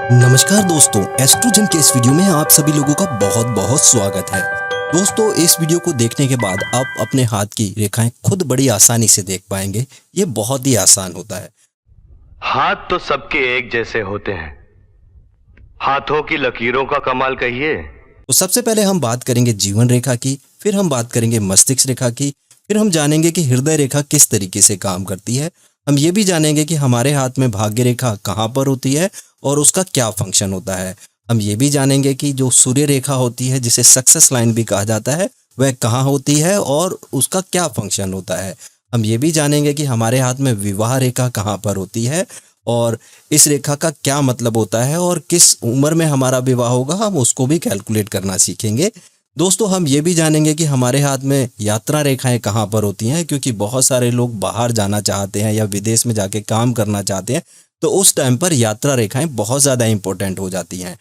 नमस्कार दोस्तों, एस्ट्रोजन के इस वीडियो में आप सभी लोगों का बहुत बहुत स्वागत है। दोस्तों, इस वीडियो को देखने के बाद आप अपने हाथ की रेखाएं खुद बड़ी आसानी से देख पाएंगे। ये बहुत ही आसान होता है। हाथ तो सबके एक जैसे होते हैं, हाथों की लकीरों का कमाल कहिए। तो सबसे पहले हम बात करेंगे जीवन रेखा की, फिर हम बात करेंगे मस्तिष्क रेखा की, फिर हम जानेंगे कि हृदय रेखा किस तरीके से काम करती है। हम ये भी जानेंगे कि हमारे हाथ में भाग्य रेखा कहाँ पर होती है और उसका क्या फंक्शन होता है। हम ये भी जानेंगे कि जो सूर्य रेखा होती है, जिसे सक्सेस लाइन भी कहा जाता है, वह कहाँ होती है और उसका क्या फंक्शन होता है। हम ये भी जानेंगे कि हमारे हाथ में विवाह रेखा कहाँ पर होती है और इस रेखा का क्या मतलब होता है और किस उम्र में हमारा विवाह होगा, हम उसको भी कैलकुलेट करना सीखेंगे। दोस्तों, हम ये भी जानेंगे कि हमारे हाथ में यात्रा रेखाएं कहाँ पर होती हैं, क्योंकि बहुत सारे लोग बाहर जाना चाहते हैं या विदेश में जाके काम करना चाहते हैं, तो उस टाइम पर यात्रा रेखाएं बहुत ज़्यादा इंपॉर्टेंट हो जाती हैं।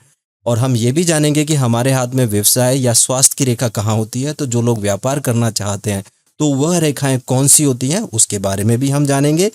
और हम ये भी जानेंगे कि हमारे हाथ में व्यवसाय या स्वास्थ्य की रेखा कहाँ होती है, तो जो लोग व्यापार करना चाहते हैं तो वह रेखाएं कौन सी होती हैं, उसके बारे में भी हम जानेंगे।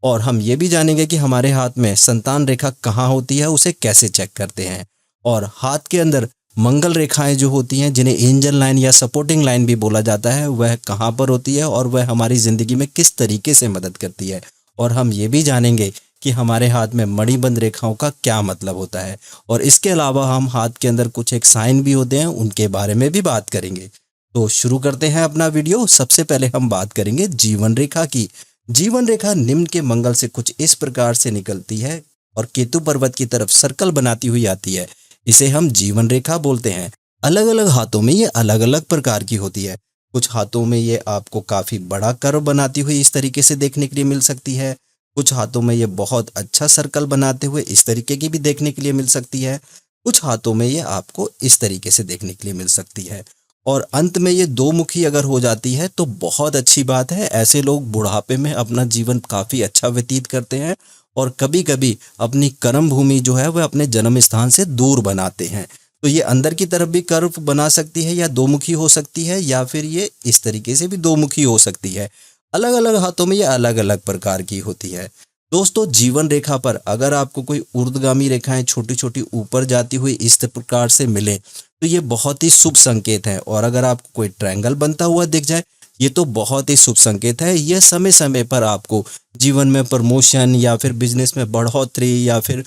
और हम ये भी जानेंगे कि हमारे हाथ में संतान रेखा कहाँ होती है, उसे कैसे चेक करते हैं। और हाथ के अंदर मंगल रेखाएं जो होती हैं, जिन्हें एंजल लाइन या सपोर्टिंग लाइन भी बोला जाता है, वह कहाँ पर होती है और वह हमारी ज़िंदगी में किस तरीके से मदद करती है। और हम ये भी जानेंगे कि हमारे हाथ में मणिबंध रेखाओं का क्या मतलब होता है। और इसके अलावा हम हाथ के अंदर कुछ एक साइन भी होते हैं, उनके बारे में भी बात करेंगे। तो शुरू करते हैं अपना वीडियो। सबसे पहले हम बात करेंगे जीवन रेखा की। जीवन रेखा निम्न के मंगल से कुछ इस प्रकार से निकलती है और केतु पर्वत की तरफ सर्कल बनाती हुई आती है। इसे हम जीवन रेखा बोलते हैं। अलग अलग हाथों में ये अलग अलग प्रकार की होती है। कुछ हाथों में ये आपको काफी बड़ा कर्व बनाती हुई इस तरीके से देखने के लिए मिल सकती है। कुछ हाथों में ये बहुत अच्छा सर्कल बनाते हुए इस तरीके की भी देखने के लिए मिल सकती है। कुछ हाथों में ये आपको इस तरीके से देखने के लिए मिल सकती है। और अंत में ये दो मुखी अगर हो जाती है तो बहुत अच्छी बात है। ऐसे लोग बुढ़ापे में अपना जीवन काफी अच्छा व्यतीत करते हैं और कभी कभी अपनी कर्म भूमि जो है वह अपने जन्म स्थान से दूर बनाते हैं। तो ये अंदर की तरफ भी कर्व बना सकती है या दो मुखी हो सकती है, या फिर ये इस तरीके से भी दो मुखी हो सकती है। अलग अलग हाथों में ये अलग अलग प्रकार की होती है। दोस्तों, जीवन रेखा पर अगर आपको कोई ऊर्ध्वगामी रेखाएं छोटी छोटी ऊपर जाती हुई इस प्रकार से मिले तो ये बहुत ही शुभ संकेत है। और अगर आपको कोई ट्रायंगल बनता हुआ दिख जाए, ये तो बहुत ही शुभ संकेत है। यह समय समय पर आपको जीवन में प्रमोशन या फिर बिजनेस में बढ़ोतरी या फिर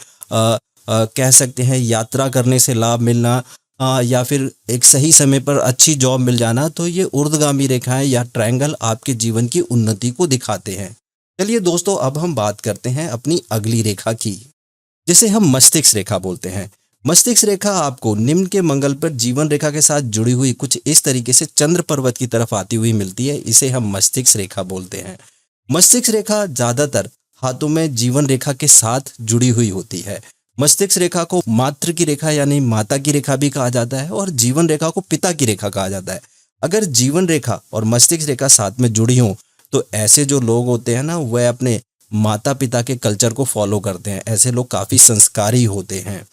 कह सकते हैं यात्रा करने से लाभ मिलना, या फिर एक सही समय पर अच्छी जॉब मिल जाना, तो ये ऊर्ध्वगामी रेखाएं या ट्रायंगल आपके जीवन की उन्नति को दिखाते हैं। चलिए दोस्तों, अब हम बात करते हैं अपनी अगली रेखा की, जिसे हम मस्तिष्क रेखा बोलते हैं। मस्तिष्क रेखा आपको निम्न के मंगल पर जीवन रेखा के साथ जुड़ी हुई कुछ इस तरीके से चंद्र पर्वत की तरफ आती हुई मिलती है। इसे हम मस्तिष्क रेखा बोलते हैं। मस्तिष्क रेखा ज्यादातर हाथों में जीवन रेखा के साथ जुड़ी हुई होती है। मस्तिष्क रेखा को मातृ की रेखा यानी माता की रेखा भी कहा जाता है और जीवन रेखा को पिता की रेखा कहा जाता है। अगर जीवन रेखा और मस्तिष्क रेखा साथ में जुड़ी हो तो ऐसे जो लोग होते हैं ना, वह अपने माता पिता के कल्चर को फॉलो करते हैं। ऐसे लोग काफी संस्कारी होते हैं।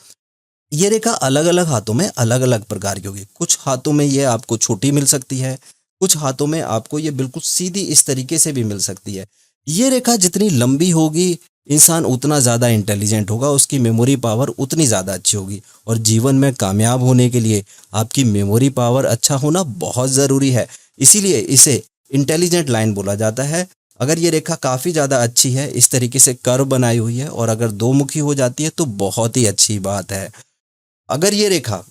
ये रेखा अलग अलग हाथों में अलग अलग प्रकार की होगी। कुछ हाथों में ये आपको छोटी मिल सकती है, कुछ हाथों में आपको ये बिल्कुल सीधी इस तरीके से भी मिल सकती है। ये रेखा जितनी लंबी होगी, इंसान उतना ज़्यादा इंटेलिजेंट होगा, उसकी मेमोरी पावर उतनी ज़्यादा अच्छी होगी। और जीवन में कामयाब होने के लिए आपकी मेमोरी पावर अच्छा होना बहुत ज़रूरी है। इसीलिए इसे इंटेलिजेंट लाइन बोला जाता है। अगर ये रेखा काफ़ी ज़्यादा अच्छी है, इस तरीके से कर्व बनाई हुई है और अगर दो मुखी हो जाती है तो बहुत ही अच्छी बात है। अगर ये रेखा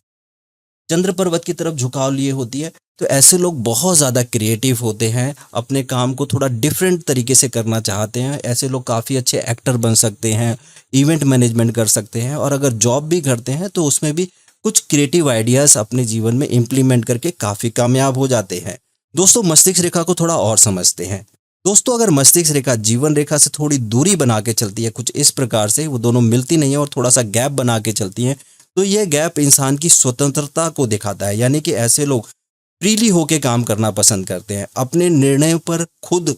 चंद्र पर्वत की तरफ झुकाव लिए होती है तो ऐसे लोग बहुत ज़्यादा क्रिएटिव होते हैं, अपने काम को थोड़ा डिफरेंट तरीके से करना चाहते हैं। ऐसे लोग काफ़ी अच्छे एक्टर बन सकते हैं, इवेंट मैनेजमेंट कर सकते हैं, और अगर जॉब भी करते हैं तो उसमें भी कुछ क्रिएटिव आइडियाज़ अपने जीवन में इम्प्लीमेंट करके काफ़ी कामयाब हो जाते हैं। दोस्तों, मस्तिष्क रेखा को थोड़ा और समझते हैं। दोस्तों, अगर मस्तिष्क रेखा जीवन रेखा से थोड़ी दूरी बना के चलती है, कुछ इस प्रकार से, वो दोनों मिलती नहीं है और थोड़ा सा गैप बना के चलती हैं, तो यह गैप इंसान की स्वतंत्रता को दिखाता है। यानी कि ऐसे लोग फ्रीली होके काम करना पसंद करते हैं, अपने निर्णयों पर खुद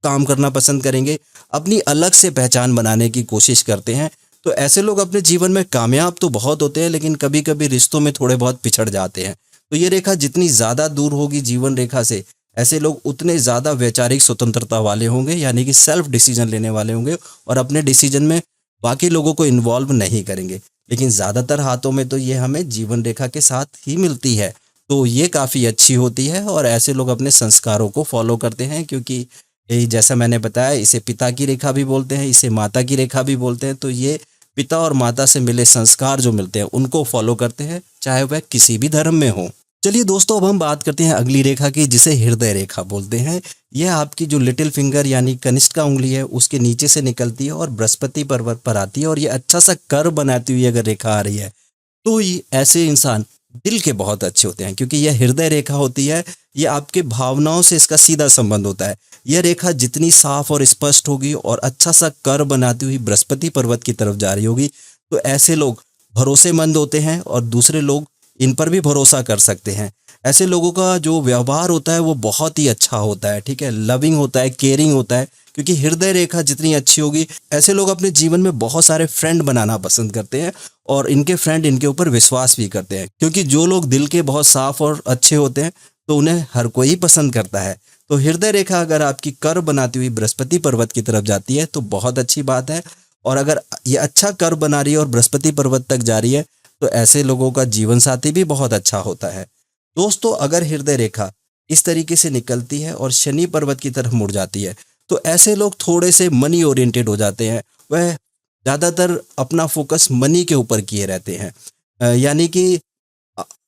काम करना पसंद करेंगे, अपनी अलग से पहचान बनाने की कोशिश करते हैं। तो ऐसे लोग अपने जीवन में कामयाब तो बहुत होते हैं, लेकिन कभी कभी रिश्तों में थोड़े बहुत पिछड़ जाते हैं। तो ये रेखा जितनी ज़्यादा दूर होगी जीवन रेखा से, ऐसे लोग उतने ज़्यादा वैचारिक स्वतंत्रता वाले होंगे, यानी कि सेल्फ डिसीजन लेने वाले होंगे और अपने डिसीजन में बाकी लोगों को इन्वॉल्व नहीं करेंगे। लेकिन ज़्यादातर हाथों में तो ये हमें जीवन रेखा के साथ ही मिलती है। तो ये काफ़ी अच्छी होती है और ऐसे लोग अपने संस्कारों को फॉलो करते हैं, क्योंकि जैसा मैंने बताया, इसे पिता की रेखा भी बोलते हैं, इसे माता की रेखा भी बोलते हैं। तो ये पिता और माता से मिले संस्कार जो मिलते हैं उनको फॉलो करते हैं, चाहे वह किसी भी धर्म में हो। चलिए दोस्तों, अब हम बात करते हैं अगली रेखा की, जिसे हृदय रेखा बोलते हैं। यह आपकी जो लिटिल फिंगर यानी कनिष्ठ उंगली है उसके नीचे से निकलती है और बृहस्पति पर्वत पर आती है, और ये अच्छा सा कर्व बनाती हुई अगर रेखा आ रही है तो ये ऐसे इंसान दिल के बहुत अच्छे होते हैं, क्योंकि यह हृदय रेखा होती है। ये आपके भावनाओं से इसका सीधा संबंध होता है। यह रेखा जितनी साफ और स्पष्ट होगी और अच्छा सा कर्व बनाती हुई बृहस्पति पर्वत की तरफ जा रही होगी, तो ऐसे लोग भरोसेमंद होते हैं और दूसरे लोग इन पर भी भरोसा कर सकते हैं। ऐसे लोगों का जो व्यवहार होता है वो बहुत ही अच्छा होता है, ठीक है, लविंग होता है, केयरिंग होता है, क्योंकि हृदय रेखा जितनी अच्छी होगी ऐसे लोग अपने जीवन में बहुत सारे फ्रेंड बनाना पसंद करते हैं और इनके फ्रेंड इनके ऊपर विश्वास भी करते हैं, क्योंकि जो लोग दिल के बहुत साफ और अच्छे होते हैं तो उन्हें हर कोई पसंद करता है। तो हृदय रेखा अगर आपकी कर्व बनाती हुई बृहस्पति पर्वत की तरफ जाती है तो बहुत अच्छी बात है, और अगर ये अच्छा कर्व बना रही है और बृहस्पति पर्वत तक जा रही है तो ऐसे लोगों का जीवन साथी भी बहुत अच्छा होता है। दोस्तों, अगर हृदय रेखा इस तरीके से निकलती है और शनि पर्वत की तरफ मुड़ जाती है तो ऐसे लोग थोड़े से मनी ओरिएंटेड हो जाते हैं। वह ज़्यादातर अपना फोकस मनी के ऊपर किए रहते हैं, यानी कि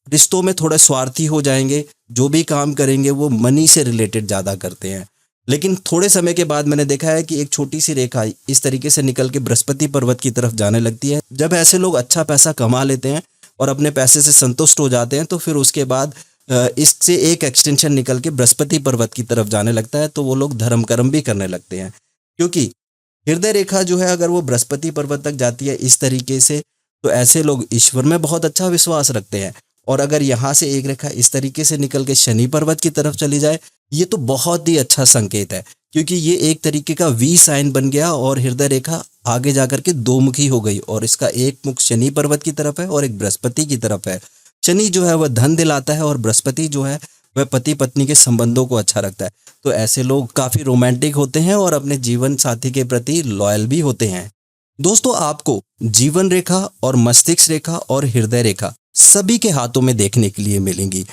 रिश्तों में थोड़े स्वार्थी हो जाएंगे, जो भी काम करेंगे वो मनी से रिलेटेड ज़्यादा करते हैं। लेकिन थोड़े समय के बाद मैंने देखा है कि एक छोटी सी रेखा इस तरीके से निकल के बृहस्पति पर्वत की तरफ जाने लगती है। जब ऐसे लोग अच्छा पैसा कमा लेते हैं और अपने पैसे से संतुष्ट हो जाते हैं तो फिर उसके बाद इससे एक एक्सटेंशन निकल के बृहस्पति पर्वत की तरफ जाने लगता है, तो वो लोग धर्म कर्म भी करने लगते हैं। क्योंकि हृदय रेखा जो है अगर वो बृहस्पति पर्वत तक जाती है इस तरीके से, तो ऐसे लोग ईश्वर में बहुत अच्छा विश्वास रखते हैं। और अगर यहाँ से एक रेखा इस तरीके से निकल के शनि पर्वत की तरफ चली जाए, ये तो बहुत ही अच्छा संकेत है, क्योंकि ये एक तरीके का वी साइन बन गया और हृदय रेखा आगे जाकर के दो मुखी हो गई, और इसका एक मुख शनि पर्वत की तरफ है और एक बृहस्पति की तरफ है। शनि जो है वह धन दिलाता है और बृहस्पति जो है वह पति पत्नी के संबंधों को अच्छा रखता है। तो ऐसे लोग काफी रोमांटिक होते हैं और अपने जीवन साथी के प्रति लॉयल भी होते हैं। दोस्तों, आपको जीवन रेखा और मस्तिष्क रेखा और हृदय रेखा सभी के हाथों में देखने के लिए मिलेंगी।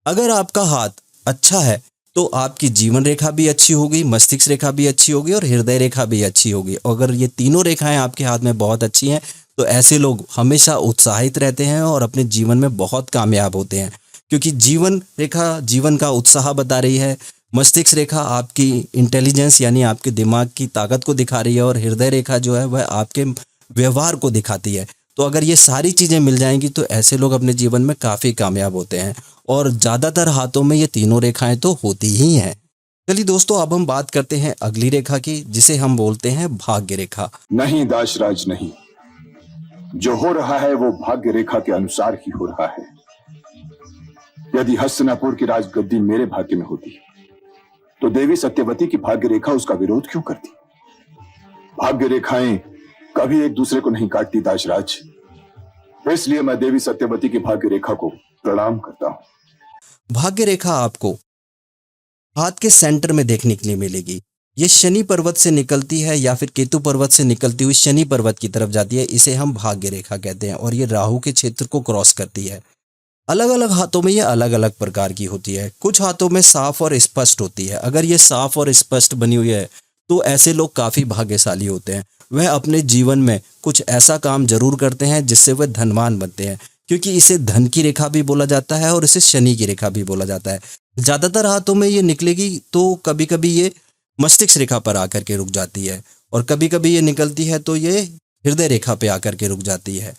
अगर आपका हाथ अच्छा है तो आपकी जीवन रेखा भी अच्छी होगी, मस्तिष्क रेखा भी अच्छी होगी और हृदय रेखा भी अच्छी होगी। अगर ये तीनों रेखाएं आपके हाथ में बहुत अच्छी हैं तो ऐसे लोग हमेशा उत्साहित रहते हैं और अपने जीवन में बहुत कामयाब होते हैं, क्योंकि जीवन रेखा जीवन का उत्साह बता रही है, मस्तिष्क रेखा आपकी इंटेलिजेंस यानी आपके दिमाग की ताकत को दिखा रही है, और हृदय रेखा जो है वह आपके व्यवहार को दिखाती है। तो अगर ये सारी चीज़ें मिल जाएंगी तो ऐसे लोग अपने जीवन में काफ़ी कामयाब होते हैं, और ज़्यादातर हाथों में ये तीनों रेखाएं तो होती ही हैं। चलिए दोस्तों, अब हम बात करते हैं अगली रेखा की, जिसे हम बोलते हैं भाग्य रेखा। नहीं दाशराज नहीं, जो हो रहा है वो भाग्य रेखा के अनुसार ही हो रहा है। यदि हस्तिनापुर की राजगद्दी मेरे भाग्य में होती तो देवी सत्यवती की भाग्य रेखा उसका विरोध क्यों करती? भाग्य रेखाएं कभी एक दूसरे को नहीं काटती दाशराज, इसलिए मैं देवी सत्यवती की भाग्य रेखा को प्रणाम करता हूं। भाग्य रेखा आपको हाथ के सेंटर में देखने के लिए मिलेगी। ये शनि पर्वत से निकलती है या फिर केतु पर्वत से निकलती हुई शनि पर्वत की तरफ जाती है, इसे हम भाग्य रेखा कहते हैं, और ये राहु के क्षेत्र को क्रॉस करती है। अलग अलग हाथों में ये अलग अलग प्रकार की होती है। कुछ हाथों में साफ और स्पष्ट होती है। अगर ये साफ और स्पष्ट बनी हुई है तो ऐसे लोग काफ़ी भाग्यशाली होते हैं। वह अपने जीवन में कुछ ऐसा काम जरूर करते हैं जिससे वह धनवान बनते हैं, क्योंकि इसे धन की रेखा भी बोला जाता है और इसे शनि की रेखा भी बोला जाता है। ज़्यादातर हाथों में ये निकलेगी तो कभी कभी ये मस्तिष्क रेखा पर आकर के रुक जाती है, और कभी कभी ये निकलती है तो ये हृदय रेखा पे आकर के रुक जाती है।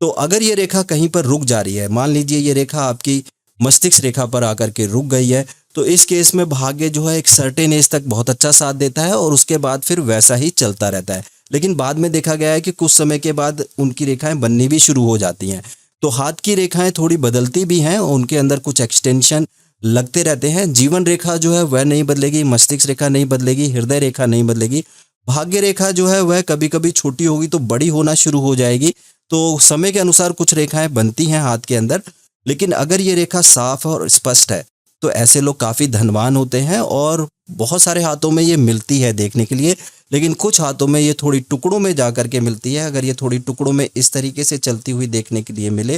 तो अगर ये रेखा कहीं पर रुक जा रही है, मान लीजिए ये रेखा आपकी मस्तिष्क रेखा पर आकर के रुक गई है, तो इस केस में भाग्य जो है एक सर्टेन एज तक बहुत अच्छा साथ देता है और उसके बाद फिर वैसा ही चलता रहता है। लेकिन बाद में देखा गया है कि कुछ समय के बाद उनकी रेखाएं बननी भी शुरू हो जाती हैं। तो हाथ की रेखाएं थोड़ी बदलती भी हैं, उनके अंदर कुछ एक्सटेंशन लगते रहते हैं। जीवन रेखा जो है वह नहीं बदलेगी, मस्तिष्क रेखा नहीं बदलेगी, हृदय रेखा नहीं बदलेगी। भाग्य रेखा जो है वह कभी कभी छोटी होगी तो बड़ी होना शुरू हो जाएगी। तो समय के अनुसार कुछ रेखाएं बनती हैं हाथ के अंदर, लेकिन अगर ये रेखा साफ और स्पष्ट है तो ऐसे लोग काफ़ी धनवान होते हैं और बहुत सारे हाथों में ये मिलती है देखने के लिए, लेकिन कुछ हाथों में ये थोड़ी टुकड़ों में जा कर के मिलती है। अगर ये थोड़ी टुकड़ों में इस तरीके से चलती हुई देखने के लिए मिले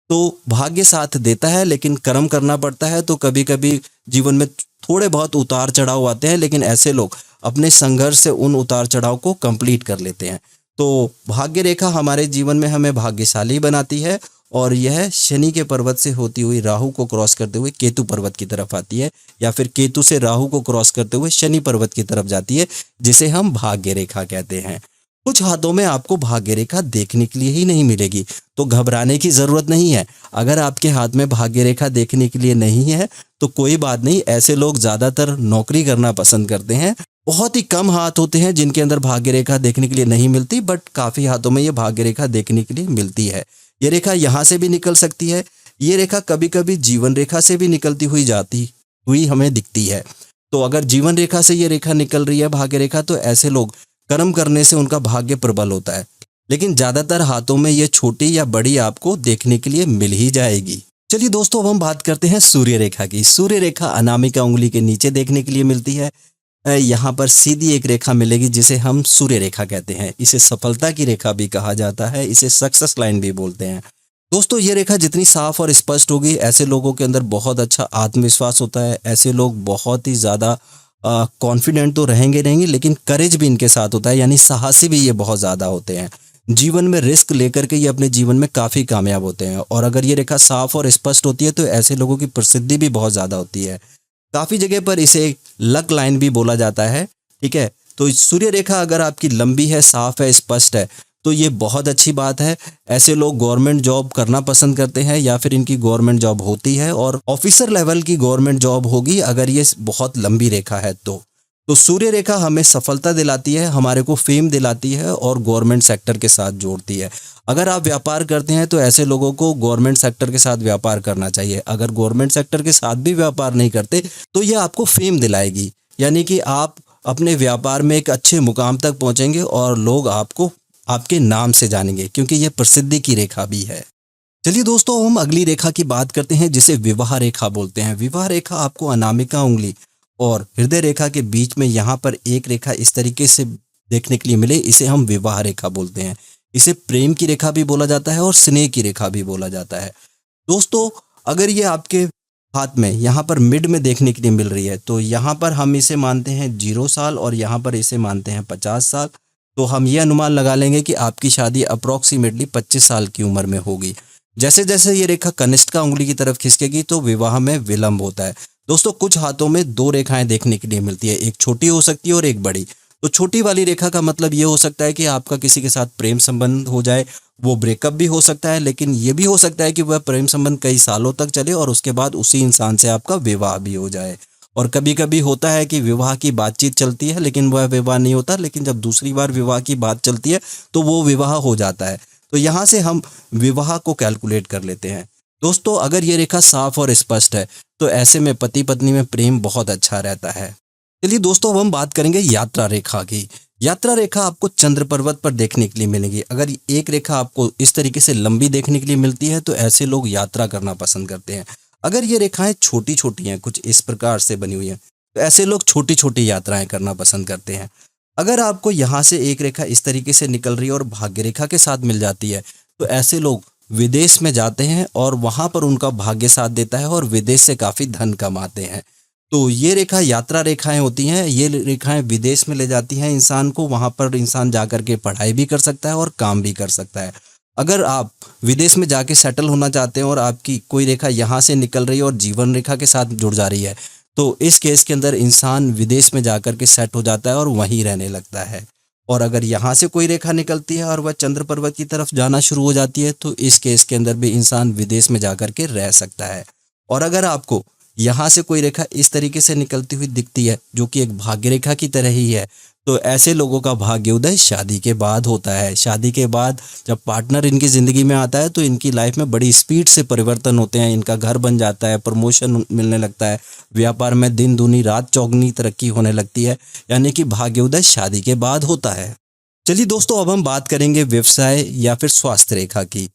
तो भाग्य साथ देता है, लेकिन कर्म करना पड़ता है। तो कभी कभी जीवन में थोड़े बहुत उतार चढ़ाव आते हैं, लेकिन ऐसे लोग अपने संघर्ष से उन उतार चढ़ाव को कंप्लीट कर लेते हैं। तो भाग्य रेखा हमारे जीवन में हमें भाग्यशाली बनाती है और यह शनि के पर्वत से होती हुई राहु को क्रॉस करते हुए केतु पर्वत की तरफ आती है, या फिर केतु से राहु को क्रॉस करते हुए शनि पर्वत की तरफ जाती है, जिसे हम भाग्य रेखा कहते हैं। कुछ हाथों में आपको भाग्य रेखा देखने के लिए ही नहीं मिलेगी, तो घबराने की जरूरत नहीं है। अगर आपके हाथ में भाग्य रेखा देखने के लिए नहीं है तो कोई बात नहीं। ऐसे लोग ज्यादातर नौकरी करना पसंद करते हैं। बहुत ही कम हाथ होते हैं जिनके अंदर भाग्य रेखा देखने के लिए नहीं मिलती, बट काफी हाथों में ये भाग्य रेखा देखने के लिए मिलती है। ये रेखा यहाँ से भी निकल सकती है। ये रेखा कभी कभी जीवन रेखा से भी निकलती हुई जाती हुई हमें दिखती है। तो अगर जीवन रेखा से ये रेखा निकल रही है भाग्य रेखा, तो ऐसे लोग कर्म करने से उनका भाग्य प्रबल होता है, लेकिन ज्यादातर हाथों में ये छोटी या बड़ी आपको देखने के लिए मिल ही जाएगी। चलिए दोस्तों, अब हम बात करते हैं सूर्य रेखा की। सूर्य रेखा अनामिका उंगली के नीचे देखने के लिए मिलती है। यहाँ पर सीधी एक रेखा मिलेगी जिसे हम सूर्य रेखा कहते हैं। इसे सफलता की रेखा भी कहा जाता है, इसे सक्सेस लाइन भी बोलते हैं। दोस्तों, ये रेखा जितनी साफ और स्पष्ट होगी, ऐसे लोगों के अंदर बहुत अच्छा आत्मविश्वास होता है। ऐसे लोग बहुत ही ज़्यादा कॉन्फिडेंट तो रहेंगे, लेकिन करेज भी इनके साथ होता है, यानी साहसी भी ये बहुत ज़्यादा होते हैं। जीवन में रिस्क लेकर के ये अपने जीवन में काफ़ी कामयाब होते हैं। और अगर ये रेखा साफ और स्पष्ट होती है तो ऐसे लोगों की प्रसिद्धि भी बहुत ज़्यादा होती है। काफ़ी जगह पर इसे लक लाइन भी बोला जाता है। ठीक है, तो सूर्य रेखा अगर आपकी लंबी है, साफ है, स्पष्ट है, तो ये बहुत अच्छी बात है। ऐसे लोग गवर्नमेंट जॉब करना पसंद करते हैं, या फिर इनकी गवर्नमेंट जॉब होती है और ऑफिसर लेवल की गवर्नमेंट जॉब होगी अगर ये बहुत लंबी रेखा है तो सूर्य रेखा हमें सफलता दिलाती है, हमारे को फेम दिलाती है और गवर्नमेंट सेक्टर के साथ जोड़ती है। अगर आप व्यापार करते हैं तो ऐसे लोगों को गवर्नमेंट सेक्टर के साथ व्यापार करना चाहिए। अगर गवर्नमेंट सेक्टर के साथ भी व्यापार नहीं करते तो ये आपको फेम दिलाएगी, यानी कि आप अपने व्यापार में एक अच्छे मुकाम तक पहुंचेंगे और लोग आपको आपके नाम से जानेंगे, क्योंकि यह प्रसिद्धि की रेखा भी है। चलिए दोस्तों, हम अगली रेखा की बात करते हैं जिसे विवाह रेखा बोलते हैं। विवाह रेखा आपको अनामिका उंगली और हृदय रेखा के बीच में यहाँ पर एक रेखा इस तरीके से देखने के लिए मिले, इसे हम विवाह रेखा बोलते हैं। इसे प्रेम की रेखा भी बोला जाता है और स्नेह की रेखा भी बोला जाता है। दोस्तों, अगर ये आपके हाथ में यहाँ पर मिड में देखने के लिए मिल रही है तो यहाँ पर हम इसे मानते हैं 0 साल और यहाँ पर इसे मानते हैं 50 साल। तो हम ये अनुमान लगा लेंगे कि आपकी शादी अप्रॉक्सीमेटली 25 साल की उम्र में होगी। जैसे जैसे ये रेखा कनिष्ठा उंगली की तरफ खिसकेगी तो विवाह में विलंब होता है। दोस्तों, कुछ हाथों में 2 रेखाएं देखने के लिए मिलती है, एक छोटी हो सकती है और एक बड़ी। तो छोटी वाली रेखा का मतलब ये हो सकता है कि आपका किसी के साथ प्रेम संबंध हो जाए, वो ब्रेकअप भी हो सकता है, लेकिन ये भी हो सकता है कि वह प्रेम संबंध कई सालों तक चले और उसके बाद उसी इंसान से आपका विवाह भी हो जाए। और कभी कभी होता है कि विवाह की बातचीत चलती है लेकिन वह विवाह नहीं होता, लेकिन जब दूसरी बार विवाह की बात चलती है तो वो विवाह हो जाता है। तो यहाँ से हम विवाह को कैलकुलेट कर लेते हैं। दोस्तों, अगर ये रेखा साफ और स्पष्ट है तो ऐसे में पति पत्नी में प्रेम बहुत अच्छा रहता है। चलिए दोस्तों, अब हम बात करेंगे यात्रा रेखा की। यात्रा रेखा आपको चंद्र पर्वत पर देखने के लिए मिलेगी। अगर एक रेखा आपको इस तरीके से लंबी देखने के लिए मिलती है तो ऐसे लोग यात्रा करना पसंद करते हैं। अगर ये रेखाएं छोटी छोटी हैं, कुछ इस प्रकार से बनी हुई हैं, तो ऐसे लोग छोटी छोटी यात्राएं करना पसंद करते हैं। अगर आपको यहाँ से एक रेखा इस तरीके से निकल रही है और भाग्य रेखा के साथ मिल जाती है तो ऐसे लोग विदेश में जाते हैं और वहाँ पर उनका भाग्य साथ देता है और विदेश से काफ़ी धन कमाते हैं। तो ये रेखा यात्रा रेखाएं होती हैं। ये रेखाएं विदेश में ले जाती हैं इंसान को, वहाँ पर इंसान जा कर के पढ़ाई भी कर सकता है और काम भी कर सकता है। अगर आप विदेश में जाके सेटल होना चाहते हैं और आपकी कोई रेखा यहाँ से निकल रही है और जीवन रेखा के साथ जुड़ जा रही है तो इस केस के अंदर इंसान विदेश में जाकर के सेट हो जाता है और वहीं रहने लगता है। और अगर यहाँ से कोई रेखा निकलती है और वह चंद्र पर्वत की तरफ जाना शुरू हो जाती है तो इस केस के अंदर भी इंसान विदेश में जाकर के रह सकता है। और अगर आपको यहाँ से कोई रेखा इस तरीके से निकलती हुई दिखती है जो कि एक भाग्य रेखा की तरह ही है तो ऐसे लोगों का भाग्य उदय शादी के बाद होता है। शादी के बाद जब पार्टनर इनकी ज़िंदगी में आता है तो इनकी लाइफ में बड़ी स्पीड से परिवर्तन होते हैं। इनका घर बन जाता है, प्रमोशन मिलने लगता है, व्यापार में दिन दूनी रात चौगनी तरक्की होने लगती है, यानी कि भाग्य उदय शादी के बाद होता है। चलिए दोस्तों, अब हम बात करेंगे व्यवसाय या फिर स्वास्थ्य रेखा की।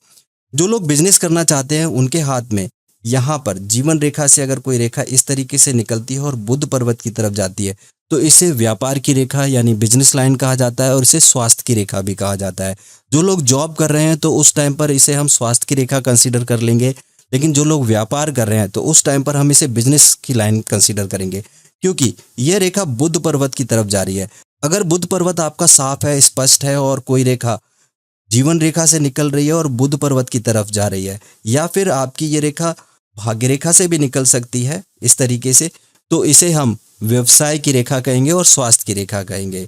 जो लोग बिजनेस करना चाहते हैं उनके हाथ में यहाँ पर जीवन रेखा से अगर कोई रेखा इस तरीके से निकलती है और बुध पर्वत की तरफ जाती है तो इसे व्यापार की रेखा यानी बिजनेस लाइन कहा जाता है और इसे स्वास्थ्य की रेखा भी कहा जाता है। जो लोग जॉब कर रहे हैं तो उस टाइम पर इसे हम स्वास्थ्य की रेखा कंसीडर कर लेंगे, लेकिन जो लोग व्यापार कर रहे हैं तो उस टाइम पर हम इसे बिजनेस की लाइन कंसीडर करेंगे, क्योंकि यह रेखा बुध पर्वत की तरफ जा रही है। अगर बुध पर्वत आपका साफ है, स्पष्ट है और कोई रेखा जीवन रेखा से निकल रही है और बुध पर्वत की तरफ जा रही है, या फिर आपकी ये रेखा भाग्य रेखा से भी निकल सकती है इस तरीके से, तो इसे हम व्यवसाय की रेखा कहेंगे और स्वास्थ्य की रेखा कहेंगे।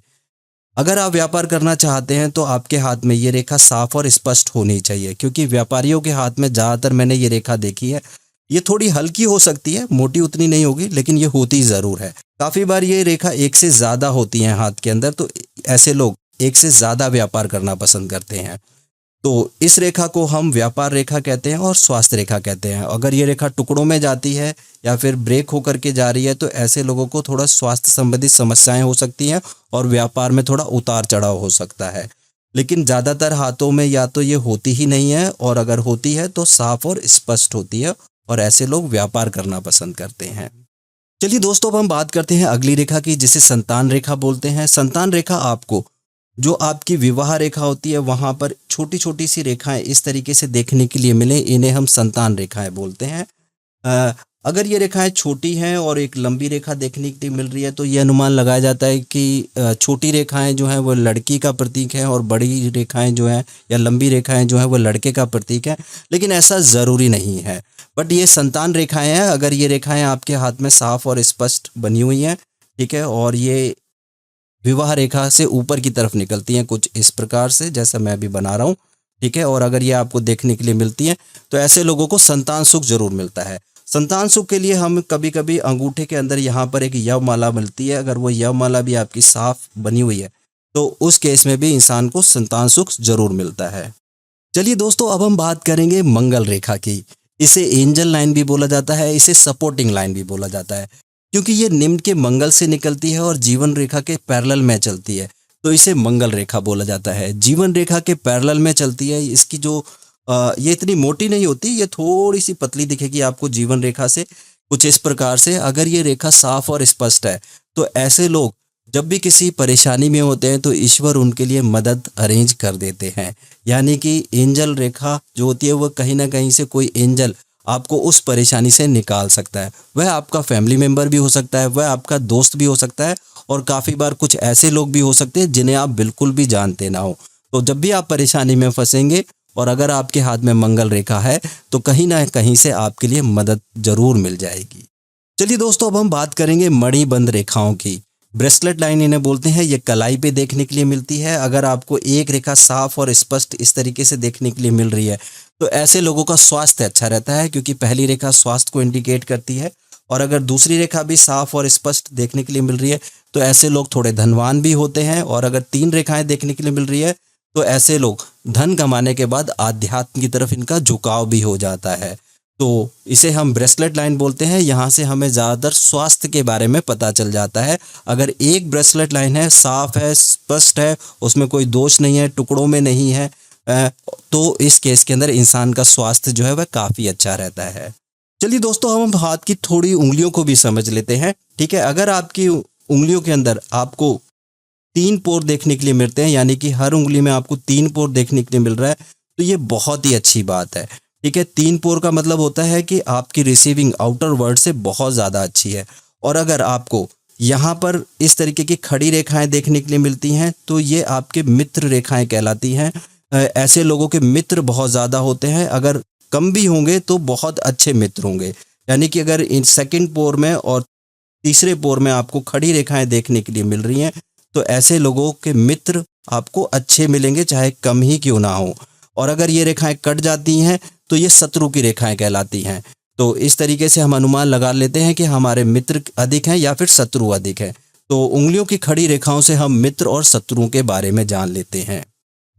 अगर आप व्यापार करना चाहते हैं तो आपके हाथ में ये रेखा साफ और स्पष्ट होनी चाहिए, क्योंकि व्यापारियों के हाथ में ज़्यादातर मैंने ये रेखा देखी है, ये थोड़ी हल्की हो सकती है, मोटी उतनी नहीं होगी, लेकिन ये होती ज़रूर है। काफ़ी बार ये रेखा एक से ज़्यादा होती है हाथ के अंदर, तो ऐसे लोग एक से ज़्यादा व्यापार करना पसंद करते हैं। तो इस रेखा को हम व्यापार रेखा कहते हैं और स्वास्थ्य रेखा कहते हैं। अगर ये रेखा टुकड़ों में जाती है या फिर ब्रेक होकर के जा रही है तो ऐसे लोगों को थोड़ा स्वास्थ्य संबंधित समस्याएं हो सकती हैं और व्यापार में थोड़ा उतार चढ़ाव हो सकता है। लेकिन ज़्यादातर हाथों में या तो ये होती ही नहीं है, और अगर होती है तो साफ और स्पष्ट होती है और ऐसे लोग व्यापार करना पसंद करते हैं। चलिए दोस्तों, अब हम बात करते हैं अगली रेखा की, जिसे संतान रेखा बोलते हैं। संतान रेखा आपको जो आपकी विवाह रेखा होती है वहाँ पर छोटी छोटी सी रेखाएं इस तरीके से देखने के लिए मिले, इन्हें हम संतान रेखाएं बोलते हैं। अगर ये रेखाएं छोटी हैं और एक लंबी रेखा देखने के लिए मिल रही है तो ये अनुमान लगाया जाता है कि छोटी रेखाएं जो हैं वो लड़की का प्रतीक है और बड़ी रेखाएं जो हैं या लंबी रेखाएं जो हैं वो लड़के का प्रतीक है, लेकिन ऐसा ज़रूरी नहीं है। बट ये संतान रेखाएं हैं। अगर ये रेखाएं आपके हाथ में साफ और स्पष्ट बनी हुई हैं, ठीक है, और ये विवाह रेखा से ऊपर की तरफ निकलती हैं कुछ इस प्रकार से, जैसा मैं भी बना रहा हूँ, ठीक है, और अगर ये आपको देखने के लिए मिलती हैं तो ऐसे लोगों को संतान सुख जरूर मिलता है। संतान सुख के लिए हम कभी कभी अंगूठे के अंदर यहाँ पर एक यव माला मिलती है, अगर वो यव माला भी आपकी साफ बनी हुई है तो उस केस में भी इंसान को संतान सुख जरूर मिलता है। चलिए दोस्तों, अब हम बात करेंगे मंगल रेखा की। इसे एंजल लाइन भी बोला जाता है, इसे सपोर्टिंग लाइन भी बोला जाता है, क्योंकि ये निम्न के मंगल से निकलती है और जीवन रेखा के पैरेलल में चलती है, तो इसे मंगल रेखा बोला जाता है। जीवन रेखा के पैरेलल में चलती है। इसकी जो ये इतनी मोटी नहीं होती, ये थोड़ी सी पतली दिखेगी आपको जीवन रेखा से, कुछ इस प्रकार से। अगर ये रेखा साफ और स्पष्ट है तो ऐसे लोग जब भी किसी परेशानी में होते हैं तो ईश्वर उनके लिए मदद अरेंज कर देते हैं। यानी कि एंजल रेखा जो होती है वो कहीं ना कहीं से कोई एंजल आपको उस परेशानी से निकाल सकता है। वह आपका फैमिली मेम्बर भी हो सकता है, वह आपका दोस्त भी हो सकता है, और काफ़ी बार कुछ ऐसे लोग भी हो सकते हैं जिन्हें आप बिल्कुल भी जानते ना हो। तो जब भी आप परेशानी में फंसेंगे और अगर आपके हाथ में मंगल रेखा है तो कहीं ना कहीं से आपके लिए मदद जरूर मिल जाएगी। चलिए दोस्तों, अब हम बात करेंगे मणिबंध रेखाओं की। ब्रेसलेट लाइन इन्हें बोलते हैं। ये कलाई पे देखने के लिए मिलती है। अगर आपको एक रेखा साफ और स्पष्ट इस तरीके से देखने के लिए मिल रही है तो ऐसे लोगों का स्वास्थ्य अच्छा रहता है, क्योंकि पहली रेखा स्वास्थ्य को इंडिकेट करती है, और अगर दूसरी रेखा भी साफ और स्पष्ट देखने के लिए मिल रही है तो ऐसे लोग थोड़े धनवान भी होते हैं, और अगर 3 रेखाएं देखने के लिए मिल रही है तो ऐसे लोग धन कमाने के बाद आध्यात्म की तरफ इनका झुकाव भी हो जाता है। तो इसे हम ब्रेसलेट लाइन बोलते हैं। यहाँ से हमें ज़्यादातर स्वास्थ्य के बारे में पता चल जाता है। अगर एक ब्रेसलेट लाइन है, साफ है, स्पष्ट है, उसमें कोई दोष नहीं है, टुकड़ों में नहीं है, तो इस केस के अंदर इंसान का स्वास्थ्य जो है वह काफ़ी अच्छा रहता है। चलिए दोस्तों, हम हाथ की थोड़ी उंगलियों को भी समझ लेते हैं, ठीक है। अगर आपकी उंगलियों के अंदर आपको 3 पोर देखने के लिए मिलते हैं, यानी कि हर उंगली में आपको 3 पोर देखने के लिए मिल रहा है, तो ये बहुत ही अच्छी बात है, ठीक है। 3 पोर का मतलब होता है कि आपकी रिसीविंग आउटर वर्ल्ड से बहुत ज़्यादा अच्छी है। और अगर आपको यहाँ पर इस तरीके की खड़ी रेखाएं देखने के लिए मिलती हैं तो ये आपके मित्र रेखाएं कहलाती हैं। ऐसे लोगों के मित्र बहुत ज़्यादा होते हैं, अगर कम भी होंगे तो बहुत अच्छे मित्र होंगे। यानी कि अगर इन सेकंड पोर में और तीसरे पोर में आपको खड़ी रेखाएं देखने के लिए मिल रही हैं तो ऐसे लोगों के मित्र आपको अच्छे मिलेंगे, चाहे कम ही क्यों ना हो। और अगर ये रेखाएं कट जाती हैं तो ये शत्रु की रेखाएं कहलाती हैं। तो इस तरीके से हम अनुमान लगा लेते हैं कि हमारे मित्र अधिक हैं या फिर शत्रु अधिक हैं। तो उंगलियों की खड़ी रेखाओं से हम मित्र और शत्रुओं के बारे में जान लेते हैं।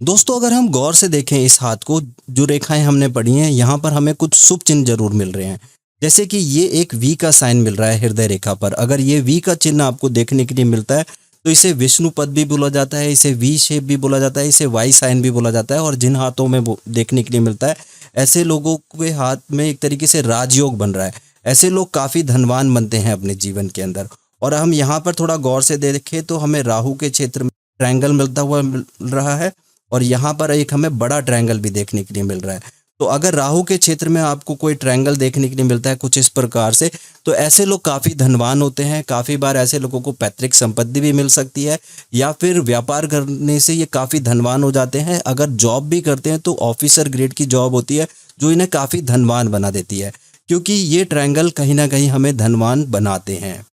दोस्तों, अगर हम गौर से देखें इस हाथ को, जो रेखाएं हमने पढ़ी हैं, यहाँ पर हमें कुछ शुभ चिन्ह जरूर मिल रहे हैं। जैसे कि ये एक वी का साइन मिल रहा है हृदय रेखा पर। अगर ये वी का चिन्ह आपको देखने के लिए मिलता है तो इसे विष्णु पद भी बोला जाता है, इसे वी शेप भी बोला जाता है, इसे वाई साइन भी बोला जाता है। और जिन हाथों में वो देखने के लिए मिलता है, ऐसे लोगों के हाथ में एक तरीके से राजयोग बन रहा है। ऐसे लोग काफ़ी धनवान बनते हैं अपने जीवन के अंदर। और हम यहाँ पर थोड़ा गौर से देखें तो हमें राहु के क्षेत्र में ट्रायंगल मिलता हुआ मिल रहा है, और यहाँ पर एक हमें बड़ा ट्रायंगल भी देखने के लिए मिल रहा है। तो अगर राहु के क्षेत्र में आपको कोई ट्रायंगल देखने के लिए मिलता है कुछ इस प्रकार से, तो ऐसे लोग काफ़ी धनवान होते हैं। काफ़ी बार ऐसे लोगों को पैतृक संपत्ति भी मिल सकती है, या फिर व्यापार करने से ये काफ़ी धनवान हो जाते हैं। अगर जॉब भी करते हैं तो ऑफिसर ग्रेड की जॉब होती है जो इन्हें काफ़ी धनवान बना देती है, क्योंकि ये ट्रायंगल कहीं ना कहीं हमें धनवान बनाते हैं।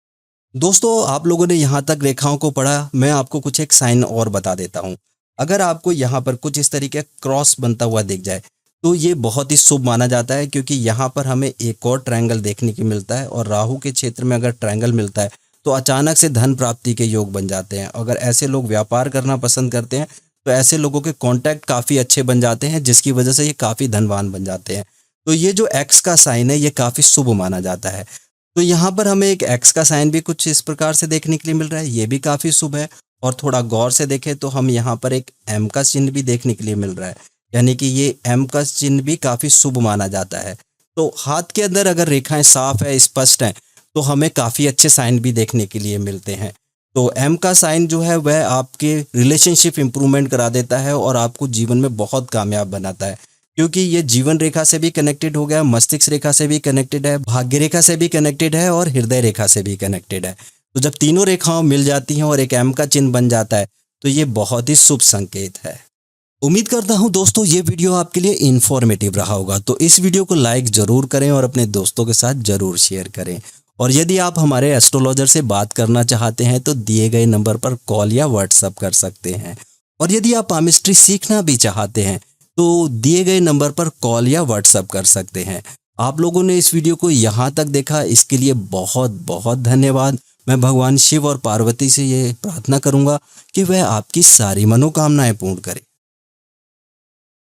दोस्तों, आप लोगों ने यहाँ तक रेखाओं को पढ़ा, मैं आपको कुछ एक साइन और बता देता हूँ। अगर आपको यहाँ पर कुछ इस तरीके क्रॉस बनता हुआ दिख जाए तो ये बहुत ही शुभ माना जाता है, क्योंकि यहाँ पर हमें एक और ट्रायंगल देखने को मिलता है। और राहु के क्षेत्र में अगर ट्रायंगल मिलता है तो अचानक से धन प्राप्ति के योग बन जाते हैं। अगर ऐसे लोग व्यापार करना पसंद करते हैं तो ऐसे लोगों के कॉन्टैक्ट काफ़ी अच्छे बन जाते हैं, जिसकी वजह से ये काफ़ी धनवान बन जाते हैं। तो ये जो एक्स का साइन है ये काफ़ी शुभ माना जाता है। तो यहाँ पर हमें एक एक्स का साइन भी कुछ इस प्रकार से देखने के लिए मिल रहा है, ये भी काफ़ी शुभ है। और थोड़ा गौर से देखें तो हम यहाँ पर एक एम का चिन्ह भी देखने के लिए मिल रहा है, यानी कि ये एम का चिन्ह भी काफ़ी शुभ माना जाता है। तो हाथ के अंदर अगर रेखाएं साफ है, स्पष्ट हैं, तो हमें काफ़ी अच्छे साइन भी देखने के लिए मिलते हैं। तो एम का साइन जो है वह आपके रिलेशनशिप इंप्रूवमेंट करा देता है और आपको जीवन में बहुत कामयाब बनाता है, क्योंकि ये जीवन रेखा से भी कनेक्टेड हो गया, मस्तिष्क रेखा से भी कनेक्टेड है, भाग्य रेखा से भी कनेक्टेड है और हृदय रेखा से भी कनेक्टेड है। तो जब तीनों रेखाओं मिल जाती हैं और एक एम का चिन्ह बन जाता है तो ये बहुत ही शुभ संकेत है। उम्मीद करता हूं दोस्तों ये वीडियो आपके लिए इन्फॉर्मेटिव रहा होगा। तो इस वीडियो को लाइक जरूर करें और अपने दोस्तों के साथ जरूर शेयर करें। और यदि आप हमारे एस्ट्रोलॉजर से बात करना चाहते हैं तो दिए गए नंबर पर कॉल या व्हाट्सएप कर सकते हैं। और यदि आप पामिस्ट्री सीखना भी चाहते हैं तो दिए गए नंबर पर कॉल या व्हाट्सएप कर सकते हैं। आप लोगों ने इस वीडियो को यहाँ तक देखा, इसके लिए बहुत बहुत धन्यवाद। मैं भगवान शिव और पार्वती से ये प्रार्थना करूंगा कि वह आपकी सारी मनोकामनाएं पूर्ण करें।